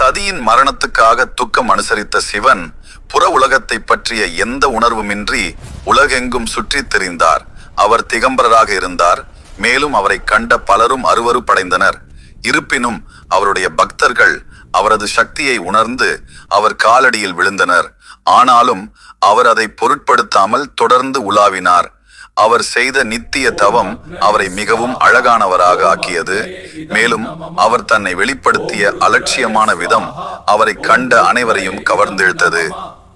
சதியின் மரணத்துக்காக துக்கம் அனுசரித்த சிவன் புற உலகத்தை பற்றிய எந்த உணர்வுமின்றி உலகெங்கும் சுற்றித் திரிந்தார். அவர் திகம்பரராக இருந்தார். மேலும் அவரை கண்ட பலரும் அருவருப்படைந்தனர். இருப்பினும் அவருடைய பக்தர்கள் அவரது சக்தியை உணர்ந்து அவர் காலடியில் விழுந்தனர். ஆனாலும் அவர் அதை பொருட்படுத்தாமல் தொடர்ந்து உலாவினார். அவர் செய்த நித்திய தவம் அவரை மிகவும் அழகானவராக ஆக்கியது. மேலும் அவர் தன்னை வெளிப்படுத்திய அலட்சியமான விதம் அவரை கண்ட அனைவரையும் கவர்ந்திழுத்தது.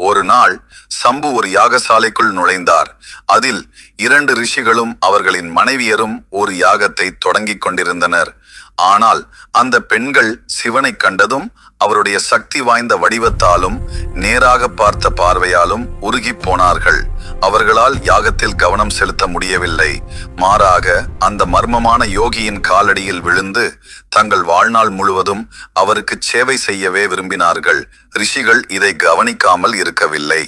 ஒரு நாள் சம்பு ஒரு யாகசாலைக்குள் நுழைந்தார். அதில் 2 ரிஷிகளும் அவர்களின் மனைவியரும் ஒரு யாகத்தை தொடங்கிக் கொண்டிருந்தனர். ஆனால் அந்த பெண்கள் சிவனை கண்டதும் அவருடைய சக்தி வாய்ந்த வடிவத்தாலும் நேராக பார்த்த பார்வையாலும் உருகி போனார்கள். அவர்களால் யாகத்தில் கவனம் செலுத்த முடியவில்லை. மாறாக அந்த மர்மமான யோகியின் காலடியில் விழுந்து தங்கள் வாழ்நாள் முழுவதும் அவருக்கு சேவை செய்யவே விரும்பினார்கள். ரிஷிகள் இதை கவனிக்காமல் இருக்கவில்லை.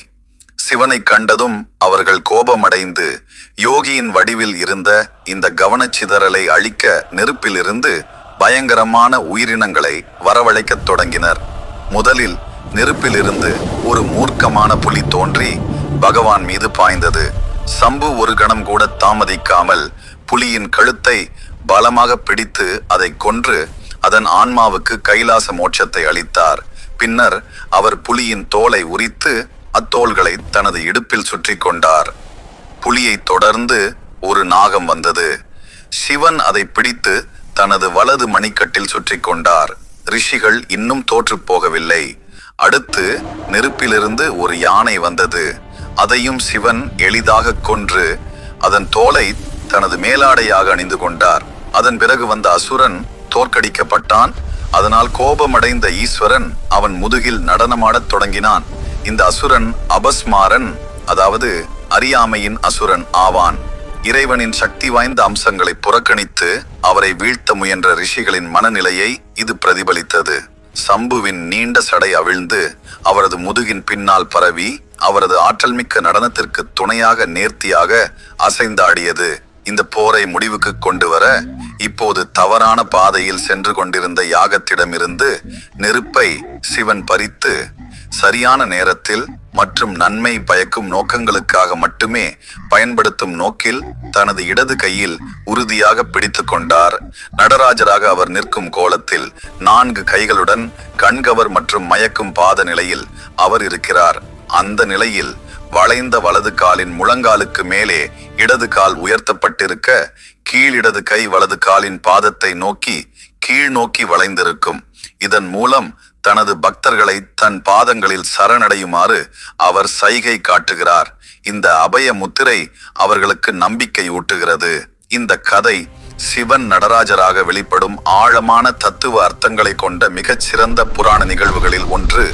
சிவனை கண்டதும் அவர்கள் கோபமடைந்து யோகியின் வடிவில் இருந்த இந்த கவனச்சிதறலை அழிக்க நெருப்பிலிருந்து பயங்கரமான உயிரினங்களை வரவழைக்கத் தொடங்கினர். முதலில் நெருப்பிலிருந்து ஒரு மூர்க்கமான புலி தோன்றி பகவான் மீது பாய்ந்தது. சம்பு ஒரு கணம் கூட தாமதிக்காமல் புலியின் கழுத்தை பலமாக பிடித்து அதை கொன்று அதன் ஆன்மாவுக்கு கைலாச மோட்சத்தை அளித்தார். பின்னர் அவர் புலியின் தோலை உரித்து அத்தோள்களை தனது இடுப்பில் சுற்றி கொண்டார். புலியை தொடர்ந்து ஒரு நாகம் வந்தது. சிவன் அதை பிடித்து தனது வலது மணிக்கட்டில் சுற்றி கொண்டார். ரிஷிகள் இன்னும் தோற்று போகவில்லை. அடுத்து நெருப்பிலிருந்து ஒரு யானை வந்தது. அதையும் சிவன் எளிதாக கொன்று அதன் தோலை தனது மேலாடையாக அணிந்து கொண்டார். அதன் பிறகு வந்த அசுரன் தோற்கடிக்கப்பட்டான். அதனால் கோபமடைந்த ஈஸ்வரன் அவன் முதுகில் நடனமாடத் தொடங்கினான். இந்த அசுரன் அபஸ்மாரன், அதாவது அறியாமையின் அசுரன் ஆவான். இறைவனின் சக்தி வாய்ந்த அம்சங்களை புறக்கணித்து அவரை வீழ்த்த முயன்ற ரிஷிகளின் மனநிலையை இது பிரதிபலித்தது. சம்புவின் நீண்ட சடை அவிழ்ந்து அவரது முதுகின் பின்னால் பரவி அவரது ஆற்றல் மிக்க நடனத்திற்கு துணையாக நேர்த்தியாக அசைந்தாடியது. இந்த போரை முடிவுக்கு கொண்டு வர இப்போது தவறான பாதையில் சென்று கொண்டிருந்த யாகத்திடமிருந்து நெருப்பை சிவன் பறித்து சரியான நேரத்தில் மற்றும் நன்மை பயக்கும் நோக்கங்களுக்காக மட்டுமே பயன்படுத்தும் நோக்கில் தனது இடது கையில் உறுதியாக பிடித்து கொண்டார். நடராஜராக அவர் நிற்கும் கோலத்தில் 4 கைகளுடன் கண்கவர் மற்றும் மயக்கும் பாத நிலையில் அவர் இருக்கிறார். அந்த நிலையில் வளைந்த வலது காலின் முழங்காலுக்கு மேலே இடது கால் உயர்த்தப்பட்டிருக்க கீழிடது கை வலது காலின் பாதத்தை நோக்கி கீழ் நோக்கி வளைந்திருக்கும். இதன் மூலம் தனது பக்தர்களை தன் பாதங்களில் சரணடையுமாறு அவர் சைகை காட்டுகிறார். இந்த அபய முத்திரை அவர்களுக்கு நம்பிக்கை ஊட்டுகிறது. இந்த கதை சிவன் நடராஜராக வெளிப்படும் ஆழமான தத்துவ அர்த்தங்களை கொண்ட மிகச்சிறந்த புராண நிகழ்வுகளில் ஒன்று.